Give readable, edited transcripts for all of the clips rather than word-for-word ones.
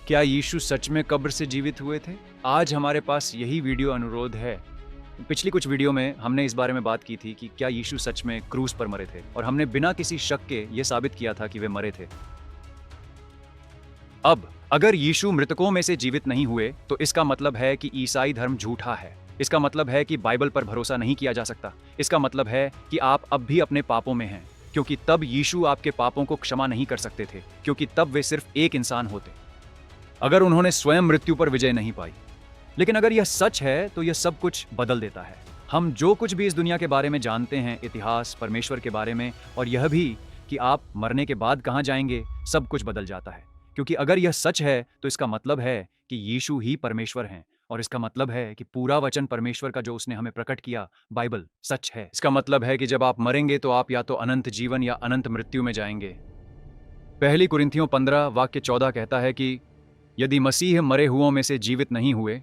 क्या यीशु सच में कब्र से जीवित हुए थे? आज हमारे पास यही वीडियो अनुरोध है। पिछली कुछ वीडियो में हमने इस बारे में बात की थी कि क्या यीशु सच में क्रूस पर मरे थे, और हमने बिना किसी शक के ये साबित किया था कि वे मरे थे। अब अगर यीशु मृतकों में से जीवित नहीं हुए तो इसका मतलब है कि ईसाई धर्म झूठा है। इसका मतलब है कि बाइबल पर भरोसा नहीं किया जा सकता। इसका मतलब है कि आप अब भी अपने पापों में हैं, क्योंकि तब यीशु आपके पापों को क्षमा नहीं कर सकते थे, क्योंकि तब वे सिर्फ एक इंसान होते अगर उन्होंने स्वयं मृत्यु पर विजय नहीं पाई। लेकिन अगर यह सच है तो यह सब कुछ बदल देता है। हम जो कुछ भी इस दुनिया के बारे में जानते हैं, इतिहास, परमेश्वर के बारे में, और यह भी कि आप मरने के बाद कहां जाएंगे, सब कुछ बदल जाता है। क्योंकि अगर यह सच है तो इसका मतलब है कि यीशु ही परमेश्वर हैं, और इसका मतलब है कि पूरा वचन परमेश्वर का जो उसने हमें प्रकट किया, बाइबल, सच है। इसका मतलब है कि जब आप मरेंगे तो आप या तो अनंत जीवन या अनंत मृत्यु में जाएंगे। पहली कुरिन्थियों 15 वाक्य 14 कहता है कि यदि मसीह मरे हुओं में से जीवित नहीं हुए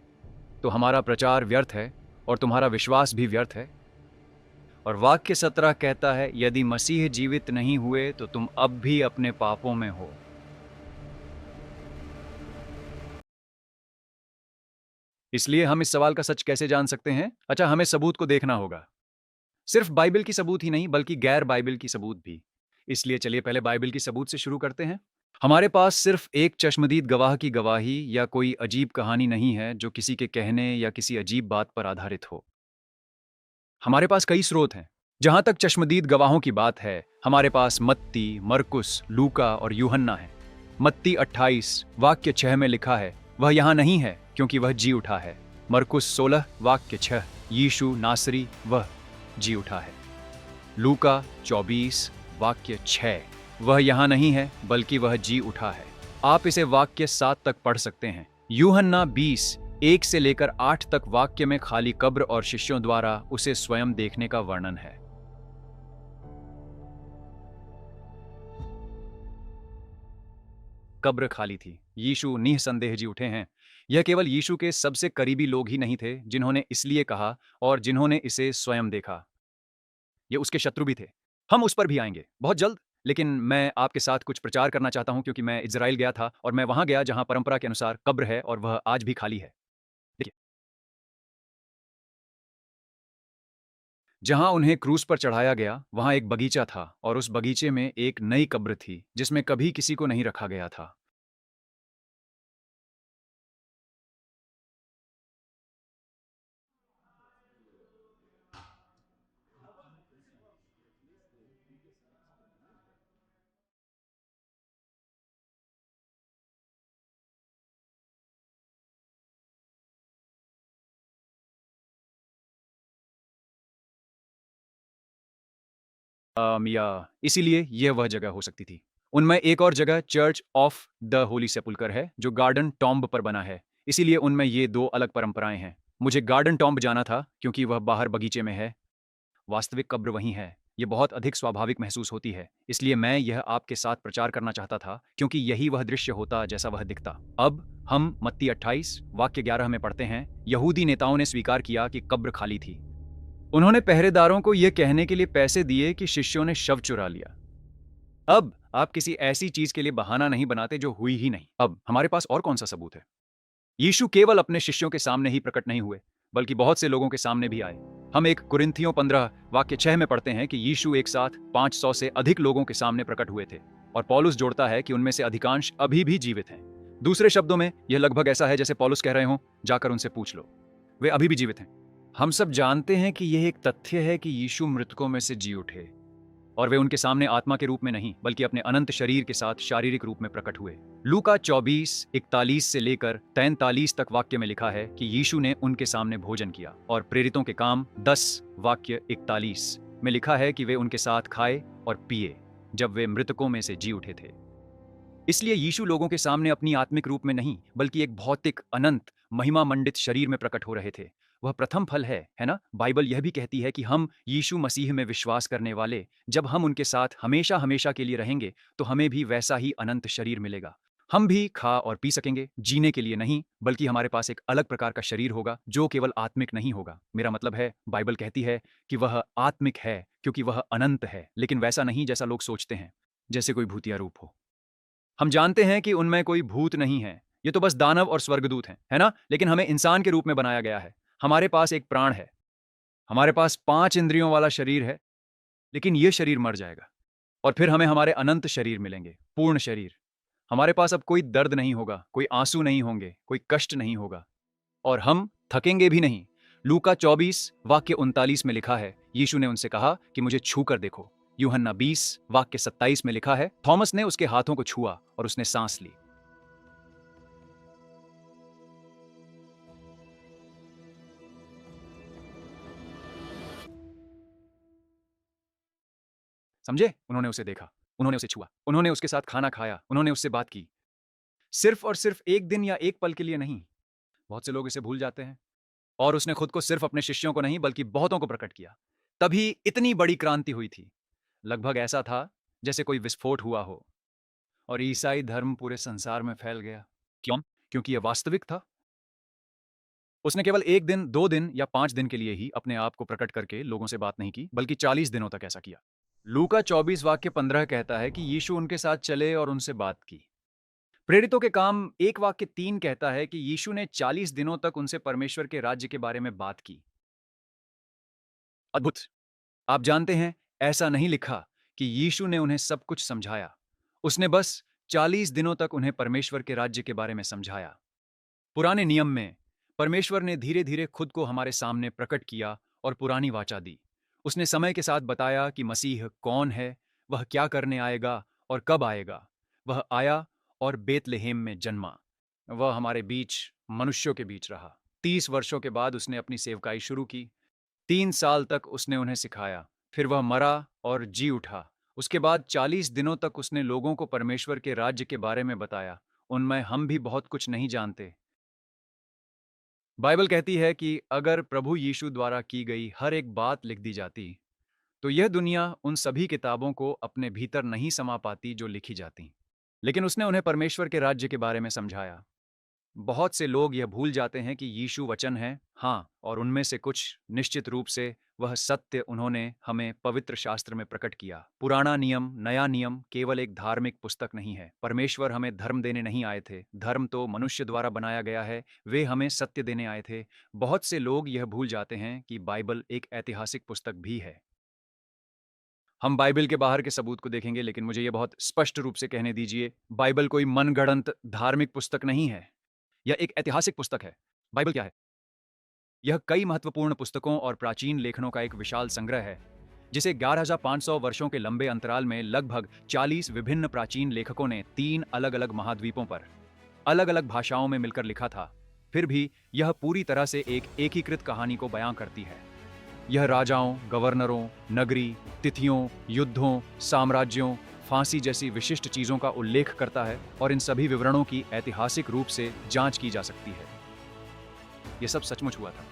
तो हमारा प्रचार व्यर्थ है और तुम्हारा विश्वास भी व्यर्थ है। और वाक्य 17 कहता है यदि मसीह जीवित नहीं हुए तो तुम अब भी अपने पापों में हो। इसलिए हम इस सवाल का सच कैसे जान सकते हैं? अच्छा, हमें सबूत को देखना होगा। सिर्फ बाइबल की सबूत ही नहीं, बल्कि गैर बाइबल की सबूत भी। इसलिए चलिए पहले बाइबल की सबूत से शुरू करते हैं। हमारे पास सिर्फ एक चश्मदीद गवाह की गवाही या कोई अजीब कहानी नहीं है जो किसी के कहने या किसी अजीब बात पर आधारित हो। हमारे पास कई स्रोत हैं। जहां तक चश्मदीद गवाहों की बात है, हमारे पास मत्ती, मरकुस, लूका और यूहन्ना है। मत्ती 28 वाक्य 6 में लिखा है, वह यहाँ नहीं है क्योंकि वह जी उठा है। मरकुस 16 वाक्य 6, यीशु नासरी वह जी उठा है। लूका 24 वाक्य 6, वह यहाँ नहीं है बल्कि वह जी उठा है। आप इसे वाक्य 7 तक पढ़ सकते हैं। यूहन्ना 20 1 से लेकर 8 तक वाक्य में खाली कब्र और शिष्यों द्वारा उसे स्वयं देखने का वर्णन है। कब्र खाली थी, यीशु निःसंदेह जी उठे हैं। यह केवल यीशु के सबसे करीबी लोग ही नहीं थे जिन्होंने इसलिए कहा और जिन्होंने इसे स्वयं देखा। ये उसके शत्रु भी थे। हम उस पर भी आएंगे बहुत जल्द। लेकिन मैं आपके साथ कुछ प्रचार करना चाहता हूं, क्योंकि मैं इजराइल गया था और मैं वहां गया जहां परंपरा के अनुसार कब्र है और वह आज भी खाली है। देखिए, जहां उन्हें क्रूस पर चढ़ाया गया वहां एक बगीचा था, और उस बगीचे में एक नई कब्र थी जिसमें कभी किसी को नहीं रखा गया था। या इसीलिए यह वह जगह हो सकती थी। उनमें एक और जगह चर्च ऑफ द होली सेपुल्कर है जो गार्डन टॉम्ब पर बना है। इसीलिए उनमें ये दो अलग परंपराएं हैं। मुझे गार्डन टॉम्ब जाना था क्योंकि वह बाहर बगीचे में है। वास्तविक कब्र वहीं है। ये बहुत अधिक स्वाभाविक महसूस होती है, इसलिए मैं यह आपके साथ प्रचार करना चाहता था, क्योंकि यही वह दृश्य होता जैसा वह दिखता। अब हम मत्ती 28 वाक्य 11 में पढ़ते हैं, यहूदी नेताओं ने स्वीकार किया कि कब्र खाली थी। उन्होंने पहरेदारों को यह कहने के लिए पैसे दिए कि शिष्यों ने शव चुरा लिया। अब आप किसी ऐसी चीज के लिए बहाना नहीं बनाते जो हुई ही नहीं। अब हमारे पास और कौन सा सबूत है? यीशु केवल अपने शिष्यों के सामने ही प्रकट नहीं हुए, बल्कि बहुत से लोगों के सामने भी आए। हम एक कुरिन्थियों 15 वाक्य 6 में पढ़ते हैं कि यीशु एक साथ 500 से अधिक लोगों के सामने प्रकट हुए थे, और पौलुस जोड़ता है कि उनमें से अधिकांश अभी भी जीवित हैं। दूसरे शब्दों में यह लगभग ऐसा है जैसे पौलुस कह रहे हों, जाकर उनसे पूछ लो, वे अभी भी जीवित हैं। हम सब जानते हैं कि यह एक तथ्य है कि यीशु मृतकों में से जी उठे, और वे उनके सामने आत्मा के रूप में नहीं बल्कि अपने अनंत शरीर के साथ शारीरिक रूप में प्रकट हुए। लूका 24:41 से लेकर 43 तक वाक्य में लिखा है कि यीशु ने उनके सामने भोजन किया, और प्रेरितों के काम 10 वाक्य 41 में लिखा है कि वे उनके साथ खाए और पिए जब वे मृतकों में से जी उठे थे। इसलिए यीशु लोगों के सामने अपनी आत्मिक रूप में नहीं बल्कि एक भौतिक अनंत महिमा मंडित शरीर में प्रकट हो रहे थे। वह प्रथम फल है ना? बाइबल यह भी कहती है कि हम यीशु मसीह में विश्वास करने वाले, जब हम उनके साथ हमेशा हमेशा के लिए रहेंगे तो हमें भी वैसा ही अनंत शरीर मिलेगा। हम भी खा और पी सकेंगे, जीने के लिए नहीं, बल्कि हमारे पास एक अलग प्रकार का शरीर होगा जो केवल आत्मिक नहीं होगा। मेरा मतलब है, बाइबल कहती है कि वह आत्मिक है क्योंकि वह अनंत है, लेकिन वैसा नहीं जैसा लोग सोचते हैं, जैसे कोई भूतिया रूप हो। हम जानते हैं कि उनमें कोई भूत नहीं है, ये तो बस दानव और स्वर्गदूत हैं, है ना? लेकिन हमें इंसान के रूप में बनाया गया है। हमारे पास एक प्राण है, हमारे पास 5 इंद्रियों वाला शरीर है, लेकिन ये शरीर मर जाएगा और फिर हमें हमारे अनंत शरीर मिलेंगे, पूर्ण शरीर। हमारे पास अब कोई दर्द नहीं होगा, कोई आंसू नहीं होंगे, कोई कष्ट नहीं होगा और हम थकेंगे भी नहीं। लूका 24 वाक्य 39 में लिखा है, यीशु ने उनसे कहा कि मुझे छू कर देखो। यूहन्ना 20 वाक्य 27 में लिखा है, थॉमस ने उसके हाथों को छुआ और उसने सांस ली। समझे? उन्होंने उसे देखा, उन्होंने उसे छुआ, उन्होंने उसके साथ खाना खाया, उन्होंने उससे बात की। सिर्फ और सिर्फ एक दिन या एक पल के लिए नहीं। बहुत से लोग इसे भूल जाते हैं। और उसने खुद को सिर्फ अपने शिष्यों को नहीं बल्कि बहुतों को प्रकट किया। तभी इतनी बड़ी क्रांति हुई थी। लगभग ऐसा था जैसे कोई विस्फोट हुआ हो और ईसाई धर्म पूरे संसार में फैल गया। क्यों? क्योंकि यह वास्तविक था। उसने केवल 1 दिन, 2 दिन या 5 दिन के लिए ही अपने आप को प्रकट करके लोगों से बात नहीं की, बल्कि 40 दिनों तक ऐसा किया। लूका 24 वाक्य 15 कहता है कि यीशु उनके साथ चले और उनसे बात की। प्रेरितों के काम 1 वाक्य 3 कहता है कि यीशु ने 40 दिनों तक उनसे परमेश्वर के राज्य के बारे में बात की। अद्भुत! आप जानते हैं, ऐसा नहीं लिखा कि यीशु ने उन्हें सब कुछ समझाया। उसने बस 40 दिनों तक उन्हें परमेश्वर के राज्य के बारे में समझाया। पुराने नियम में परमेश्वर ने धीरे-धीरे खुद को हमारे सामने प्रकट किया और पुरानी वाचा दी। उसने समय के साथ बताया कि मसीह कौन है, वह क्या करने आएगा और कब आएगा। वह आया और बेतलेहेम में जन्मा। वह हमारे बीच, मनुष्यों के बीच रहा। 30 वर्षों के बाद उसने अपनी सेवकाई शुरू की। 3 साल तक उसने उन्हें सिखाया। फिर वह मरा और जी उठा। उसके बाद 40 दिनों तक उसने लोगों को परमेश्वर के राज्य के बारे में बताया। उनमें हम भी बहुत कुछ नहीं जानते। बाइबल कहती है कि अगर प्रभु यीशु द्वारा की गई हर एक बात लिख दी जाती, तो यह दुनिया उन सभी किताबों को अपने भीतर नहीं समा पाती जो लिखी जाती। लेकिन उसने उन्हें परमेश्वर के राज्य के बारे में समझाया। बहुत से लोग यह भूल जाते हैं कि यीशु वचन है, हाँ, और उनमें से कुछ निश्चित रूप से वह सत्य उन्होंने हमें पवित्र शास्त्र में प्रकट किया। पुराना नियम, नया नियम केवल एक धार्मिक पुस्तक नहीं है। परमेश्वर हमें धर्म देने नहीं आए थे। धर्म तो मनुष्य द्वारा बनाया गया है। वे हमें सत्य देने आए थे। बहुत से लोग यह भूल जाते हैं कि बाइबल एक ऐतिहासिक पुस्तक भी है। हम बाइबल के बाहर के सबूत को देखेंगे, लेकिन मुझे यह बहुत स्पष्ट रूप से कहने दीजिए, बाइबल कोई मनगढ़ंत धार्मिक पुस्तक नहीं है। यह एक ऐतिहासिक पुस्तक है। बाइबल क्या है? यह कई महत्वपूर्ण पुस्तकों और प्राचीन लेखनों का एक विशाल संग्रह है, जिसे 11,500 वर्षों के लंबे अंतराल में लगभग 40 विभिन्न प्राचीन लेखकों ने 3 अलग-अलग महाद्वीपों पर अलग-अलग भाषाओं में मिलकर लिखा था। फिर भी यह पूरी तरह से एक एकीकृत कहानी को बयां करती है। यह राजाओं, गवर्नरों, नगरी, तिथियों, युद्धों, साम्राज्यों, फांसी जैसी विशिष्ट चीजों का उल्लेख करता है और इन सभी विवरणों की ऐतिहासिक रूप से जांच की जा सकती है। यह सब सचमुच हुआ था।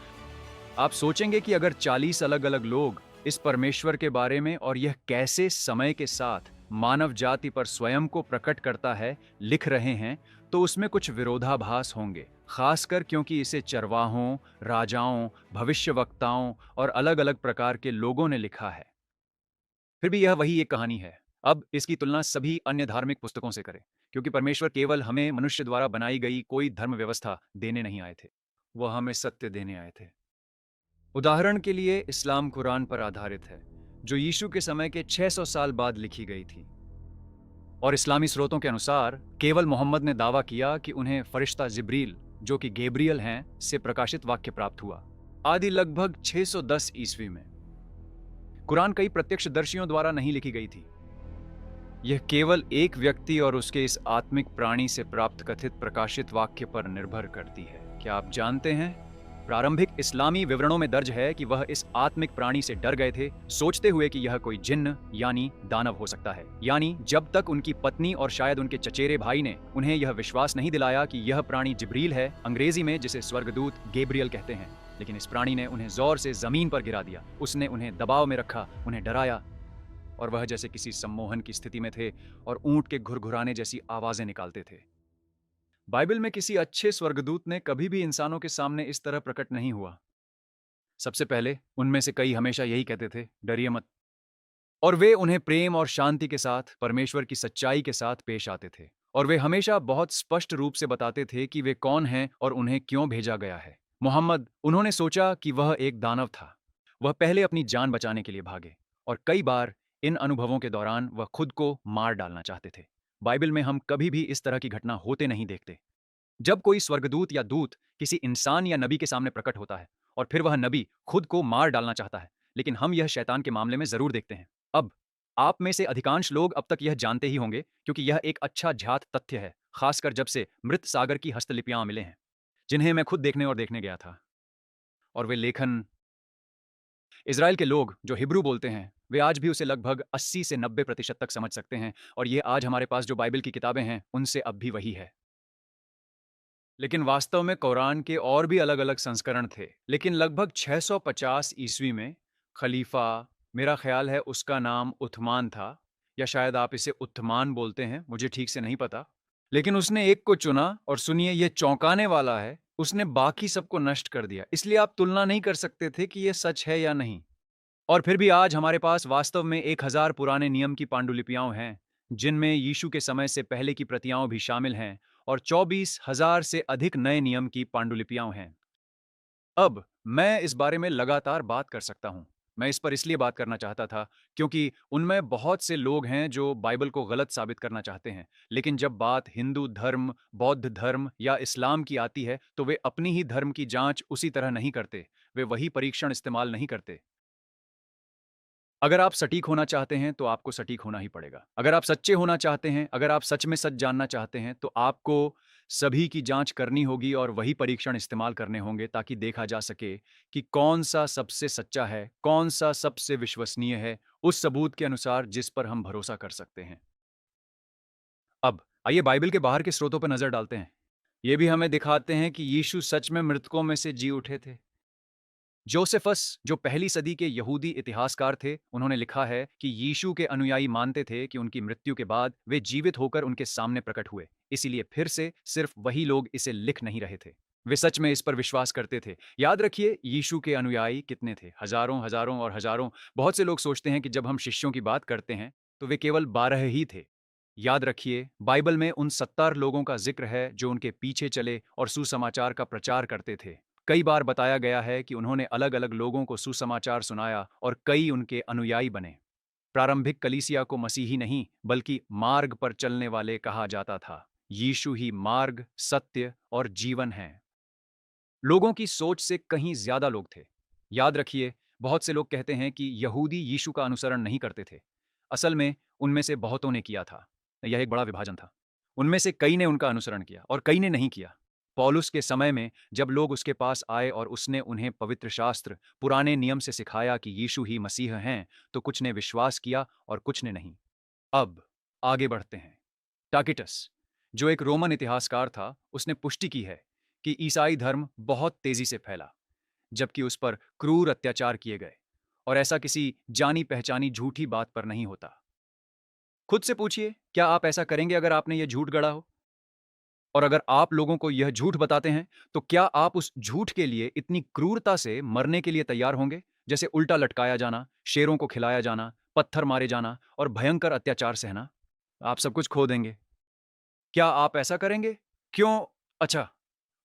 आप सोचेंगे कि अगर 40 अलग-अलग लोग इस परमेश्वर के बारे में और यह कैसे समय के साथ मानव जाति पर स्वयं को प्रकट करता है, लिख रहे हैं, तो उसमें कुछ विरोधाभास होंगे, खासकर क्योंकि इसे चरवाहों, राजाओं, भविष्यवक्ताओं और अलग-अलग प्रकार के लोगों ने लिखा है। फिर भी यह वही एक कहानी है। अब इसकी तुलना सभी अन्य धार्मिक पुस्तकों से करें, क्योंकि परमेश्वर केवल हमें मनुष्य द्वारा बनाई गई कोई धर्म व्यवस्था देने नहीं आए थे। वह हमें सत्य देने आए थे। उदाहरण के लिए इस्लाम कुरान पर आधारित है, जो यीशु के समय के 600 साल बाद लिखी गई थी। और इस्लामी स्रोतों के अनुसार केवल मोहम्मद ने दावा किया कि उन्हें फरिश्ता जिब्रील, जो कि गैब्रियल हैं, से प्रकाशित वाक्य प्राप्त हुआ। आदि लगभग 610 ईस्वी में। कुरान कई प्रत्यक्षदर्शियों द्वारा नहीं लिखी गई थी। यह केवल एक व्यक्ति और उसके इस आत्मिक प्राणी से प्राप्त कथित प्रकाशित वाक्य पर निर्भर करती है। क्या आप जानते हैं? प्रारंभिक इस्लामी विवरणों में दर्ज है कि वह इस आत्मिक प्राणी से डर गए थे, सोचते हुए कि यह कोई जिन्न यानी दानव हो सकता है। यानी जब तक उनकी पत्नी और शायद उनके चचेरे भाई ने उन्हें यह विश्वास नहीं दिलाया कि यह प्राणी जिब्रील है, अंग्रेजी में जिसे स्वर्गदूत गैब्रियल कहते हैं। लेकिन इस प्राणी ने उन्हें जोर से जमीन पर गिरा दिया। उसने उन्हें दबाव में रखा, उन्हें डराया, और वह जैसे किसी सम्मोहन की स्थिति में थे और ऊंट के घुरघुराने जैसी आवाजें निकालते थे। बाइबल में किसी अच्छे स्वर्गदूत ने कभी भी इंसानों के सामने इस तरह प्रकट नहीं हुआ। सबसे पहले उनमें से कई हमेशा यही कहते थे, डरिए मत। और वे उन्हें प्रेम और शांति के साथ, परमेश्वर की सच्चाई के साथ पेश आते थे और वे हमेशा बहुत स्पष्ट रूप से बताते थे कि वे कौन हैं और उन्हें क्यों भेजा गया है। मोहम्मद, उन्होंने सोचा कि वह एक दानव था। वह पहले अपनी जान बचाने के लिए भागे, और कई बार इन अनुभवों के दौरान वह खुद को मार डालना चाहते थे। बाइबल में हम कभी भी इस तरह की घटना होते नहीं देखते। जब कोई स्वर्गदूत या दूत किसी इंसान या नबी के सामने प्रकट होता है और फिर वह नबी खुद को मार डालना चाहता है, लेकिन हम यह शैतान के मामले में जरूर देखते हैं। अब आप में से अधिकांश लोग अब तक यह जानते ही होंगे, क्योंकि यह एक अच्छा ज्ञात तथ्य है, खासकर जब से मृत सागर की हस्तलिपियां मिले हैं, जिन्हें मैं खुद देखने और देखने गया था। और वे लेखन, इज़राइल के लोग जो हिब्रू बोलते हैं, वे आज भी उसे लगभग 80 से 90% तक समझ सकते हैं, और ये आज हमारे पास जो बाइबल की किताबें हैं, उनसे अब भी वही है। लेकिन वास्तव में कुरान के और भी अलग-अलग संस्करण थे। लेकिन लगभग 650 ईस्वी में खलीफा, मेरा ख्याल है उसका नाम उथमान था, या शायद आप इसे उथमान बोलते हैं, मुझे ठीक से नहीं पता। लेकिन उसने एक को चुना, और सुनिए ये चौंकाने वाला है, उसने बाकी सबको नष्ट कर दिया। इसलिए आप तुलना नहीं कर सकते थे कि ये सच है या नहीं। और फिर भी आज हमारे पास वास्तव में 1000 पुराने नियम की पांडुलिपियां हैं, जिनमें यीशु के समय से पहले की प्रतियां भी शामिल हैं, और 24,000 से अधिक नए नियम की पांडुलिपियां हैं। अब मैं इस बारे में लगातार बात कर सकता हूं। मैं इस पर इसलिए बात करना चाहता था क्योंकि उनमें बहुत से लोग हैं जो बाइबल को गलत साबित करना चाहते हैं। लेकिन जब बात हिंदू धर्म, बौद्ध धर्म या इस्लाम की आती है, तो वे अपनी ही धर्म की जांच उसी तरह नहीं करते। वे वही परीक्षण इस्तेमाल नहीं करते। अगर आप सटीक होना चाहते हैं, तो आपको सटीक होना ही पड़ेगा। अगर आप सच्चे होना चाहते हैं, अगर आप सच में सच जानना चाहते हैं, तो आपको सभी की जाँच करनी होगी और वही परीक्षण इस्तेमाल करने होंगे, ताकि देखा जा सके कि कौन-सा सबसे सच्चा है, कौन-सा सबसे विश्वसनीय है, उस सबूत के अनुसार जिस पर हम भरोसा कर सकते हैं। अब आइए बाइबल के बाहर के स्रोतों पर नज़र डालते हैं। ये भी हमें दिखाते हैं कि यीशु सच में मृतकों में से जी उठे थे। जोसेफस, जो पहली सदी के यहूदी इतिहासकार थे, उन्होंने लिखा है कि यीशु के अनुयायी मानते थे कि उनकी मृत्यु के बाद वे जीवित होकर उनके सामने प्रकट हुए। इसीलिए फिर से सिर्फ वही लोग इसे लिख नहीं रहे थे। वे सच में इस पर विश्वास करते थे। याद रखिए, यीशु के अनुयायी कितने थे? हजारों, हजारों और हजारों। बहुत से लोग सोचते हैं कि जब हम शिष्यों की बात करते हैं, तो वे केवल 12 ही थे। याद रखिए, बाइबल में उन 70 लोगों का जिक्र है जो उनके पीछे चले और सुसमाचार का प्रचार करते थे। कई बार बताया गया है कि उन्होंने अलग-अलग लोगों को सुसमाचार सुनाया और कई उनके अनुयायी बने। प्रारंभिक कलीसिया को मसीही नहीं, बल्कि मार्ग पर चलने वाले कहा जाता था। यीशु ही मार्ग, सत्य और जीवन हैं। लोगों की सोच से कहीं ज्यादा लोग थे। याद रखिए, बहुत से लोग कहते हैं कि यहूदी यीशु का अनुसरण नहीं करते थे। असल में उनमें से बहुतों ने किया था। यह एक बड़ा विभाजन था। उनमें से कई ने उनका अनुसरण किया और कई ने नहीं किया। पौलुस के समय में जब लोग उसके पास आए और उसने उन्हें पवित्र शास्त्र, पुराने नियम से सिखाया कि यीशु ही मसीह हैं, तो कुछ ने विश्वास किया और कुछ ने नहीं। अब आगे बढ़ते हैं। टाकिटस, जो एक रोमन इतिहासकार था, उसने पुष्टि की है कि ईसाई धर्म बहुत तेजी से फैला, जबकि उस पर क्रूर अत्याचार किए गए, और ऐसा किसी जानी पहचानी झूठी बात पर नहीं होता। खुद से पूछिए, क्या आप ऐसा करेंगे अगर आपने यह झूठ गढ़ा हो? और अगर आप लोगों को यह झूठ बताते हैं, तो क्या आप उस झूठ के लिए इतनी क्रूरता से मरने के लिए तैयार होंगे, जैसे उल्टा लटकाया जाना, शेरों को खिलाया जाना, पत्थर मारे जाना और भयंकर अत्याचार सहना? आप सब कुछ खो देंगे। क्या आप ऐसा करेंगे? क्यों? अच्छा,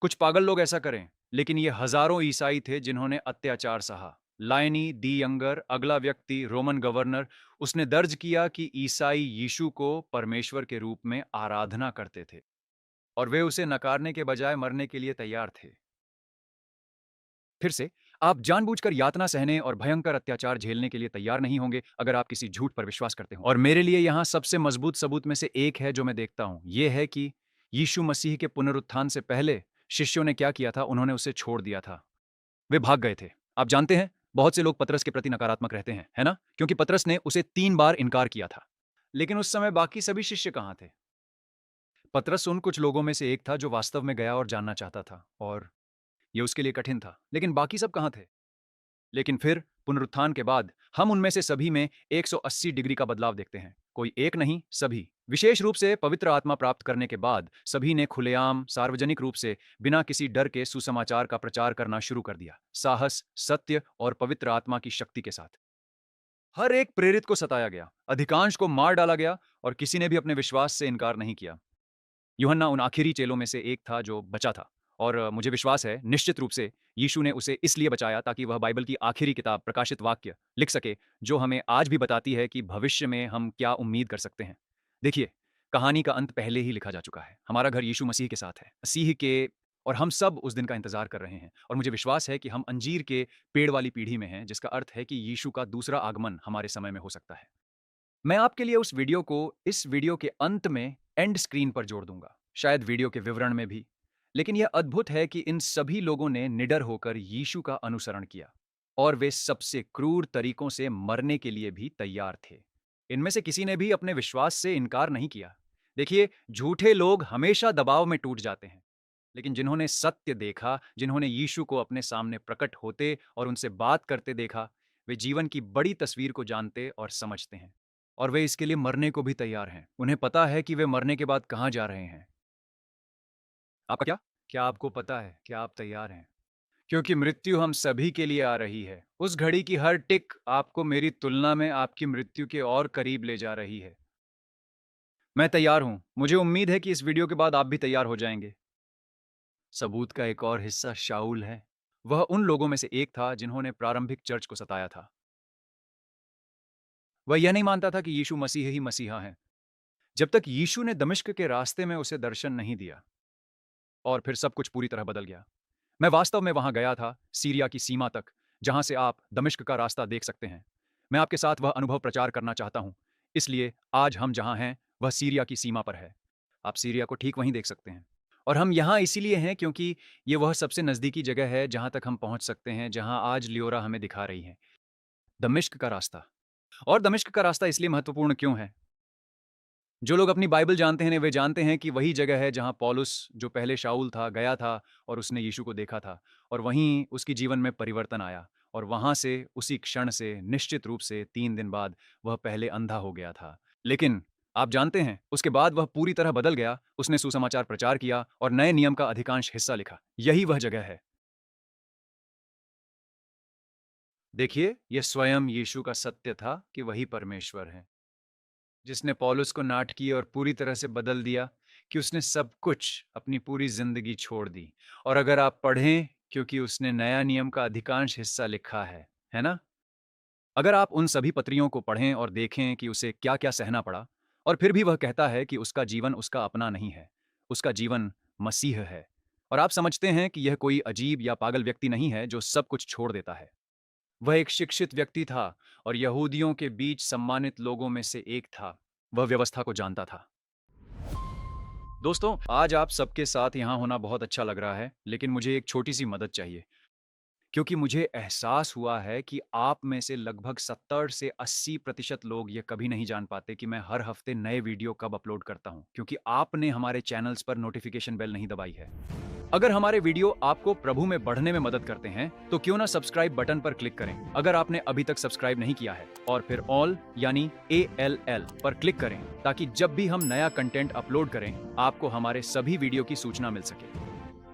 कुछ पागल लोग ऐसा करें, लेकिन ये हजारों ईसाई थे जिन्होंने अत्याचार सहा। लाइनी दी यंगर, अगला व्यक्ति, रोमन गवर्नर, उसने दर्ज किया कि ईसाई यीशु को परमेश्वर के रूप में आराधना करते थे, और वे उसे नकारने के बजाय मरने के लिए तैयार थे। फिर से, आप जानबूझकर यातना सहने और भयंकर अत्याचार झेलने के लिए तैयार नहीं होंगे अगर आप किसी झूठ पर विश्वास करते हो। और मेरे लिए यहाँ सबसे मजबूत सबूत में से एक है जो मैं देखता हूँ, यह है कि यीशु मसीह के पुनरुत्थान से पहले शिष्यों ने क्या किया था? उन्होंने उसे छोड़ दिया था। वे भाग गए थे। आप जानते हैं, बहुत से लोग पतरस के प्रति नकारात्मक रहते हैं, है ना? क्योंकि पतरस ने उसे 3 बार इनकार किया था। लेकिन उस समय बाकी सभी शिष्य कहाँ थे? पतरस उन कुछ लोगों में से एक था जो वास्तव में गया और जानना चाहता था, और ये उसके लिए कठिन था। लेकिन बाकी सब कहाँ थे? लेकिन फिर पुनरुत्थान के बाद हम उनमें से सभी में 180 डिग्री का बदलाव देखते हैं। कोई एक नहीं, सभी। विशेष रूप से पवित्र आत्मा प्राप्त करने के बाद सभी ने खुलेआम, सार्वजनिक रूप से, बिना किसी डर के सुसमाचार का प्रचार करना शुरू कर दिया। साहस, सत्य और पवित्र आत्मा की शक्ति के साथ। हर एक प्रेरित को सताया गया, अधिकांश को मार डाला गया, और किसी ने भी अपने विश्वास से इनकार नहीं किया। यूहन्ना उन आखिरी चेलों में से एक था जो बचा था, और मुझे विश्वास है निश्चित रूप से यीशु ने उसे इसलिए बचाया ताकि वह बाइबल की आखिरी किताब प्रकाशित वाक्य लिख सके, जो हमें आज भी बताती है कि भविष्य में हम क्या उम्मीद कर सकते हैं। देखिए, कहानी का अंत पहले ही लिखा जा चुका है। हमारा घर यीशु मसीह के साथ है, मसीह के, और हम सब उस दिन का इंतजार कर रहे हैं, और मुझे विश्वास है कि हम अंजीर के पेड़ वाली पीढ़ी में हैं, जिसका अर्थ है कि यीशु का दूसरा आगमन हमारे समय में हो सकता है। मैं आपके लिए उस वीडियो को इस वीडियो के अंत में एंड स्क्रीन पर जोड़ दूंगा, शायद वीडियो के विवरण में भी। लेकिन यह अद्भुत है कि इन सभी लोगों ने निडर होकर यीशु का अनुसरण किया, और वे सबसे क्रूर तरीकों से मरने के लिए भी तैयार थे। इनमें से किसी ने भी अपने विश्वास से इनकार नहीं किया। देखिए, झूठे लोग हमेशा दबाव में टूट जाते हैं, लेकिन जिन्होंने सत्य देखा, जिन्होंने यीशु को अपने सामने प्रकट होते और उनसे बात करते देखा, वे जीवन की बड़ी तस्वीर को जानते और समझते हैं, और वे इसके लिए मरने को भी तैयार हैं। उन्हें पता है कि वे मरने के बाद कहाँ जा रहे हैं। आपका क्या? क्या आपको पता है? क्या आप तैयार हैं? क्योंकि मृत्यु हम सभी के लिए आ रही है। उस घड़ी की हर टिक आपको मेरी तुलना में आपकी मृत्यु के और करीब ले जा रही है। मैं तैयार हूं। मुझे उम्मीद है कि इस वीडियो के बाद आप भी तैयार हो जाएंगे। सबूत का एक और हिस्सा शाऊल है। वह उन लोगों में से एक था जिन्होंने प्रारंभिक चर्च को सताया था। वह यह नहीं मानता था कि यीशु मसीह ही मसीहा हैं, जब तक यीशु ने दमिश्क के रास्ते में उसे दर्शन नहीं दिया, और फिर सब कुछ पूरी तरह बदल गया। मैं वास्तव में वहां गया था, सीरिया की सीमा तक, जहां से आप दमिश्क का रास्ता देख सकते हैं। मैं आपके साथ वह अनुभव प्रचार करना चाहता हूं। इसलिए आज हम जहां हैं वह सीरिया की सीमा पर है। आप सीरिया को ठीक वहीं देख सकते हैं। और हम यहाँ इसीलिए हैं क्योंकि ये वह सबसे नज़दीकी जगह है जहाँ तक हम पहुँच सकते हैं, जहाँ आज लियोरा हमें दिखा रही है, दमिश्क का रास्ता। और दमिश्क का रास्ता इसलिए महत्वपूर्ण क्यों है? जो लोग अपनी बाइबल जानते हैं वे जानते हैं कि वही जगह है जहाँ पौलुस, जो पहले शाऊल था, गया था और उसने यीशु को देखा था, और वहीं उसकी जीवन में परिवर्तन आया, और वहाँ से, उसी क्षण से, निश्चित रूप से 3 दिन बाद वह पहले अंधा हो गया था। लेकिन आप जानते हैं, उसके बाद वह पूरी तरह बदल गया। उसने सुसमाचार प्रचार किया और नए नियम का अधिकांश हिस्सा लिखा। यही वह जगह है। देखिए, यह स्वयं यीशु का सत्य था कि वही परमेश्वर है, जिसने पौलुस को नाटकीय और पूरी तरह से बदल दिया, कि उसने सब कुछ, अपनी पूरी जिंदगी छोड़ दी। और अगर आप पढ़ें, क्योंकि उसने नया नियम का अधिकांश हिस्सा लिखा है ना? अगर आप उन सभी पत्रियों को पढ़ें और देखें कि उसे क्या-क्या सहना पड़ा, और फिर भी वह कहता है कि उसका जीवन उसका अपना नहीं है, उसका जीवन मसीह है। और आप समझते हैं कि यह कोई अजीब या पागल व्यक्ति नहीं है जो सब कुछ छोड़ देता है। वह एक शिक्षित व्यक्ति था, और यहूदियों के बीच सम्मानित लोगों में से एक था। वह व्यवस्था को जानता था। दोस्तों, आज आप सबके साथ यहाँ होना बहुत अच्छा लग रहा है, लेकिन मुझे एक छोटी सी मदद चाहिए, क्योंकि मुझे एहसास हुआ है कि आप में से लगभग 70 से 80% लोग ये कभी नहीं जान पाते कि मैं हर हफ्ते नए वीडियो कब अपलोड करता हूँ, क्योंकि आपने हमारे चैनल्स पर नोटिफिकेशन बेल नहीं दबाई है। अगर हमारे वीडियो आपको प्रभु में बढ़ने में मदद करते हैं, तो क्यों ना सब्सक्राइब बटन पर क्लिक करें अगर आपने अभी तक सब्सक्राइब नहीं किया है, और फिर ऑल यानी ALL पर क्लिक करें, ताकि जब भी हम नया कंटेंट अपलोड करें, आपको हमारे सभी वीडियो की सूचना मिल सके।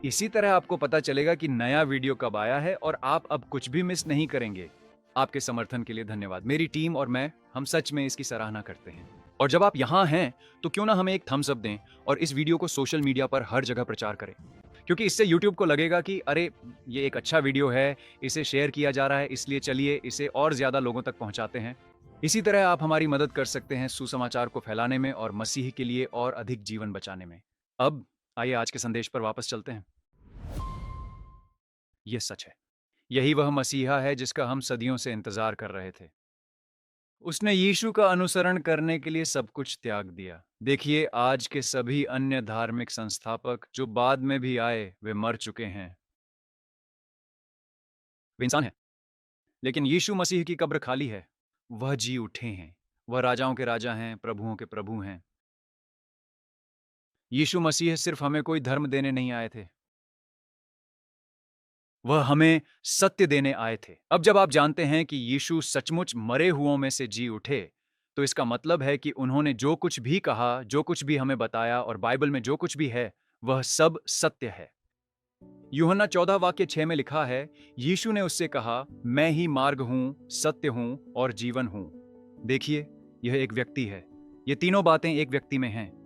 इसी तरह आपको पता चलेगा कि नया वीडियो कब आया है, और आप अब कुछ भी मिस नहीं करेंगे। आपके समर्थन के लिए धन्यवाद। मेरी टीम और मैं, हम सच में इसकी सराहना करते हैं। और जब आप यहाँ हैं, तो क्यों ना हमें एक थम्स अप दें और इस वीडियो को सोशल मीडिया पर हर जगह प्रचार करें, क्योंकि इससे यूट्यूब को लगेगा कि अरे, ये एक अच्छा वीडियो है, इसे शेयर किया जा रहा है, इसलिए चलिए इसे और ज्यादा लोगों तक पहुंचाते हैं। इसी तरह आप हमारी मदद कर सकते हैं सुसमाचार को फैलाने में और मसीह के लिए और अधिक जीवन बचाने में। अब आइए आज के संदेश पर वापस चलते हैं। ये सच है। यही वह मसीहा है जिसका हम सदियों से इंतजार कर रहे थे। उसने यीशु का अनुसरण करने के लिए सब कुछ त्याग दिया। देखिए, आज के सभी अन्य धार्मिक संस्थापक जो बाद में भी आए, वे मर चुके हैं। वे इंसान हैं, लेकिन यीशु मसीह की कब्र खाली है। वह जी उठे हैं। वह राजाओं के राजा हैं, प्रभुओं के प्रभु हैं। यीशु मसीह सिर्फ हमें कोई धर्म देने नहीं आए थे, वह हमें सत्य देने आए थे। अब जब आप जानते हैं कि यीशु सचमुच मरे हुओं में से जी उठे, तो इसका मतलब है कि उन्होंने जो कुछ भी कहा, जो कुछ भी हमें बताया, और बाइबल में जो कुछ भी है, वह सब सत्य है। यूहन्ना 14 वाक्य 6 में लिखा है, यीशु ने उससे कहा, मैं ही मार्ग हूं, सत्य हूं और जीवन हूं। देखिए, यह एक व्यक्ति है। ये तीनों बातें एक व्यक्ति में हैं।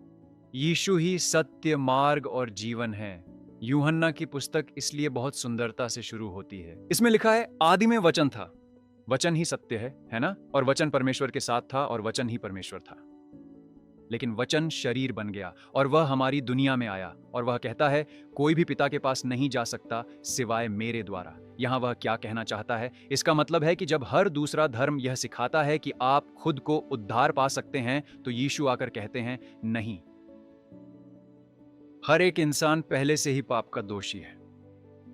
यीशु ही सत्य, मार्ग और जीवन है। यूहन्ना की पुस्तक इसलिए बहुत सुंदरता से शुरू होती है। इसमें लिखा है, आदि में वचन था, वचन ही सत्य है ना? और वचन परमेश्वर के साथ था और वचन ही परमेश्वर था। लेकिन वचन शरीर बन गया और वह हमारी दुनिया में आया और वह कहता है, कोई भी पिता के पास नहीं जा सकता सिवाय मेरे द्वारा। यहाँ वह क्या कहना चाहता है? इसका मतलब है कि जब हर दूसरा धर्म यह सिखाता है कि आप खुद को उद्धार पा सकते हैं, तो यीशु आकर कहते हैं, नहीं। हर एक इंसान पहले से ही पाप का दोषी है।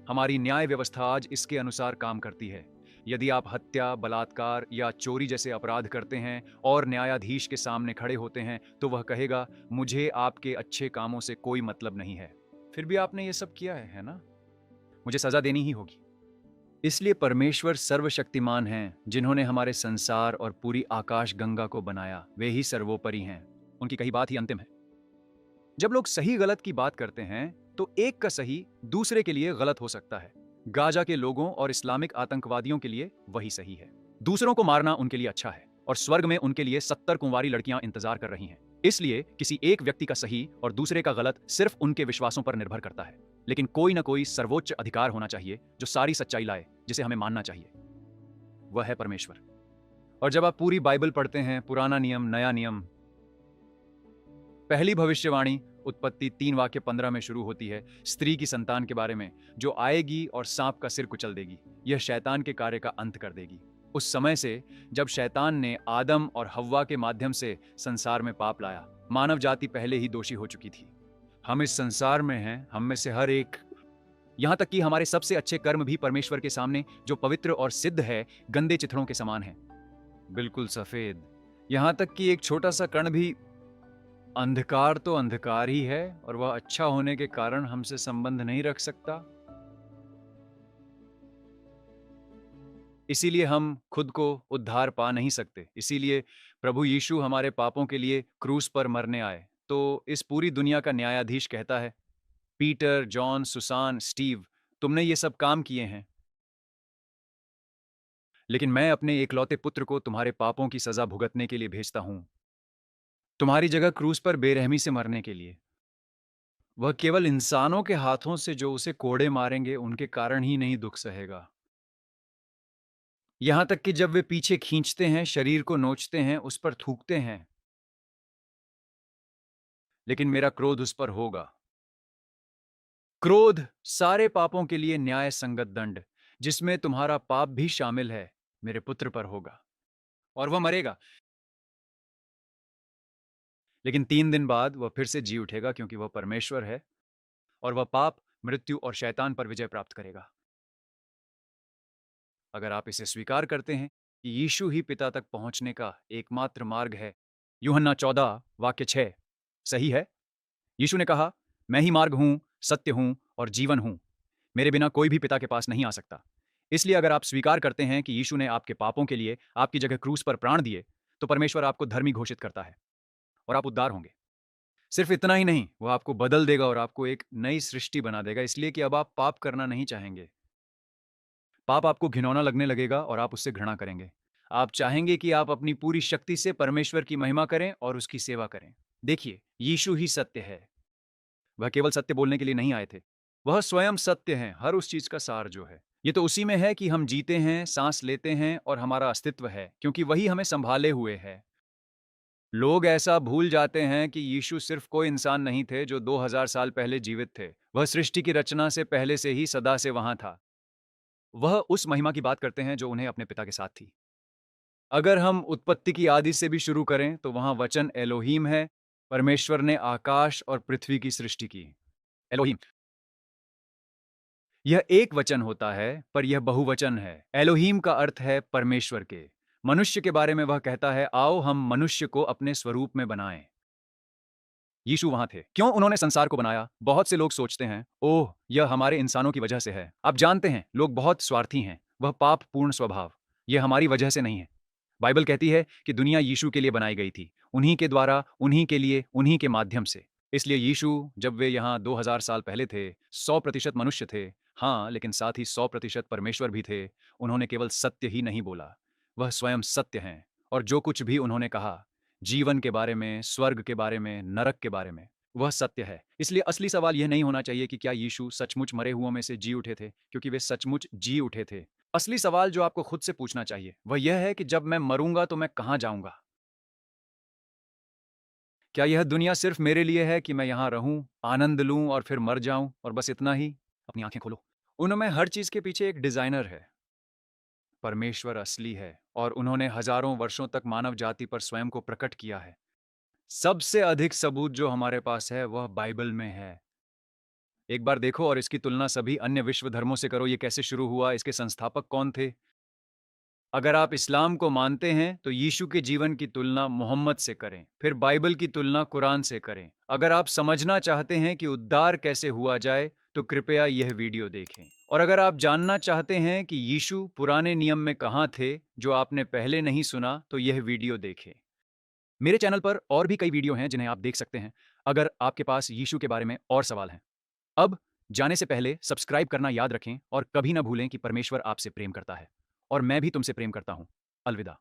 हमारी न्याय व्यवस्था आज इसके अनुसार काम करती है। यदि आप हत्या, बलात्कार या चोरी जैसे अपराध करते हैं और न्यायाधीश के सामने खड़े होते हैं, तो वह कहेगा, मुझे आपके अच्छे कामों से कोई मतलब नहीं है। फिर भी आपने ये सब किया है ना? मुझे सजा देनी ही होगी। इसलिए परमेश्वर सर्वशक्तिमान हैं, जिन्होंने हमारे संसार और पूरी आकाश गंगा को बनाया। वे ही सर्वोपरि हैं। उनकी कही बात ही अंतिम है। जब लोग सही गलत की बात करते हैं, तो एक का सही दूसरे के लिए गलत हो सकता है। गाजा के लोगों और इस्लामिक आतंकवादियों के लिए वही सही है। दूसरों को मारना उनके लिए अच्छा है और स्वर्ग में उनके लिए 70 कुंवारी लड़कियां इंतजार कर रही हैं। इसलिए किसी एक व्यक्ति का सही और दूसरे का गलत सिर्फ उनके विश्वासों पर निर्भर करता है। लेकिन कोई ना कोई सर्वोच्च अधिकार होना चाहिए जो सारी सच्चाई लाए, जिसे हमें मानना चाहिए। वह है परमेश्वर। और जब आप पूरी बाइबल पढ़ते हैं, पुराना नियम, नया नियम, पहली भविष्यवाणी उत्पत्ति 3 वाक्य 15 में शुरू होती है, स्त्री की संतान के बारे में, जो आएगी और सांप का सिर कुचल देगी। यह शैतान के कार्य का अंत कर देगी। उस समय से जब शैतान ने आदम और हव्वा के माध्यम से संसार में पाप लाया, मानव जाति पहले ही दोषी हो चुकी थी। हम इस संसार में हैं, हम में से हर एक, यहां तक कि हमारे सबसे अच्छे कर्म भी परमेश्वर के सामने, जो पवित्र और सिद्ध है, गंदे चिथड़ों के समान है, बिल्कुल सफेद। यहां तक कि एक छोटा सा कण भी, अंधकार तो अंधकार ही है और वह अच्छा होने के कारण हमसे संबंध नहीं रख सकता। इसीलिए हम खुद को उद्धार पा नहीं सकते। इसीलिए प्रभु यीशु हमारे पापों के लिए क्रूस पर मरने आए। तो इस पूरी दुनिया का न्यायाधीश कहता है, पीटर, जॉन, सुसान, स्टीव, तुमने ये सब काम किए हैं, लेकिन मैं अपने एकलौते पुत्र को तुम्हारे पापों की सजा भुगतने के लिए भेजता हूं, तुम्हारी जगह क्रूस पर बेरहमी से मरने के लिए। वह केवल इंसानों के हाथों से जो उसे कोड़े मारेंगे, उनके कारण ही नहीं दुख सहेगा। यहां तक कि जब वे पीछे खींचते हैं, शरीर को नोचते हैं, उस पर थूकते हैं, लेकिन मेरा क्रोध उस पर होगा। क्रोध सारे पापों के लिए न्याय संगत दंड, जिसमें तुम्हारा पाप भी शामिल है, मेरे पुत्र पर होगा और वह मरेगा। लेकिन 3 दिन बाद वह फिर से जी उठेगा, क्योंकि वह परमेश्वर है और वह पाप, मृत्यु और शैतान पर विजय प्राप्त करेगा। अगर आप इसे स्वीकार करते हैं कि यीशु ही पिता तक पहुंचने का एकमात्र मार्ग है, यूहन्ना 14 वाक्य 6 सही है। यीशु ने कहा, मैं ही मार्ग हूं, सत्य हूं और जीवन हूं। मेरे बिना कोई भी पिता के पास नहीं आ सकता। इसलिए अगर आप स्वीकार करते हैं कि यीशु ने आपके पापों के लिए आपकी जगह क्रूस पर प्राण दिए, तो परमेश्वर आपको धर्मी घोषित करता है और आप उद्धार होंगे। सिर्फ इतना ही नहीं, वह आपको बदल देगा और आपको एक नई सृष्टि बना देगा, इसलिए कि अब आप पाप करना नहीं चाहेंगे। पाप आपको घिनौना लगने लगेगा और आप उससे घृणा करेंगे। आप चाहेंगे कि आप अपनी पूरी शक्ति से परमेश्वर की महिमा करें और उसकी सेवा करें। देखिए, यीशु ही सत्य है। वह केवल सत्य बोलने के लिए नहीं आए थे। वह स्वयं सत्य हैं, हर उस चीज का सार जो है। ये तो उसी में है कि हम जीते हैं, सांस लेते हैं और हमारा अस्तित्व है, क्योंकि वही हमें संभाले हुए है। लोग ऐसा भूल जाते हैं कि यीशु सिर्फ कोई इंसान नहीं थे जो 2000 साल पहले जीवित थे। वह सृष्टि की रचना से पहले से ही सदा से वहां था। वह उस महिमा की बात करते हैं जो उन्हें अपने पिता के साथ थी। अगर हम उत्पत्ति की आदि से भी शुरू करें, तो वहां वचन एलोहीम है। परमेश्वर ने आकाश और पृथ्वी की सृष्टि की। एलोहीम, यह एक वचन होता है, पर यह बहुवचन है। एलोहीम का अर्थ है परमेश्वर के। मनुष्य के बारे में वह कहता है, आओ हम मनुष्य को अपने स्वरूप में बनाएं। यीशु वहां थे। क्यों उन्होंने संसार को बनाया? बहुत से लोग सोचते हैं, ओह, यह हमारे इंसानों की वजह से है। आप जानते हैं, लोग बहुत स्वार्थी हैं। वह पाप पूर्ण स्वभाव, यह हमारी वजह से नहीं है। बाइबल कहती है कि दुनिया यीशु के लिए बनाई गई थी, उन्हीं के द्वारा, उन्हीं के लिए, उन्हीं के माध्यम से। इसलिए यीशु, जब वे यहाँ 2000 साल पहले थे, 100% मनुष्य थे, हाँ, लेकिन साथ ही 100% परमेश्वर भी थे। उन्होंने केवल सत्य ही नहीं बोला, वह स्वयं सत्य हैं। और जो कुछ भी उन्होंने कहा, जीवन के बारे में, स्वर्ग के बारे में, नरक के बारे में, वह सत्य है। इसलिए असली सवाल यह नहीं होना चाहिए कि क्या यीशु सचमुच मरे हुओं में से जी उठे थे, क्योंकि वे सचमुच जी उठे थे। असली सवाल जो आपको खुद से पूछना चाहिए, वह यह है कि जब मैं मरूंगा तो मैं कहाँ जाऊंगा? क्या यह दुनिया सिर्फ मेरे लिए है कि मैं यहाँ रहूं, आनंद लूं और फिर मर जाऊं और बस इतना ही? अपनी आंखें खोलो। उनमें हर चीज के पीछे एक डिजाइनर है। परमेश्वर असली है और उन्होंने हजारों वर्षों तक मानव जाति पर स्वयं को प्रकट किया है। सबसे अधिक सबूत जो हमारे पास है वह बाइबल में है। एक बार देखो और इसकी तुलना सभी अन्य विश्व धर्मों से करो। ये कैसे शुरू हुआ, इसके संस्थापक कौन थे? अगर आप इस्लाम को मानते हैं तो यीशु के जीवन की तुलना मोहम्मद से करें, फिर बाइबल की तुलना कुरान से करें। अगर आप समझना चाहते हैं कि उद्धार कैसे हुआ जाए तो कृपया यह वीडियो देखें। और अगर आप जानना चाहते हैं कि यीशु पुराने नियम में कहाँ थे जो आपने पहले नहीं सुना, तो यह वीडियो देखें। मेरे चैनल पर और भी कई वीडियो हैं जिन्हें आप देख सकते हैं अगर आपके पास यीशु के बारे में और सवाल हैं। अब जाने से पहले सब्सक्राइब करना याद रखें और कभी ना भूलें कि परमेश्वर आपसे प्रेम करता है और मैं भी तुमसे प्रेम करता हूं। अलविदा।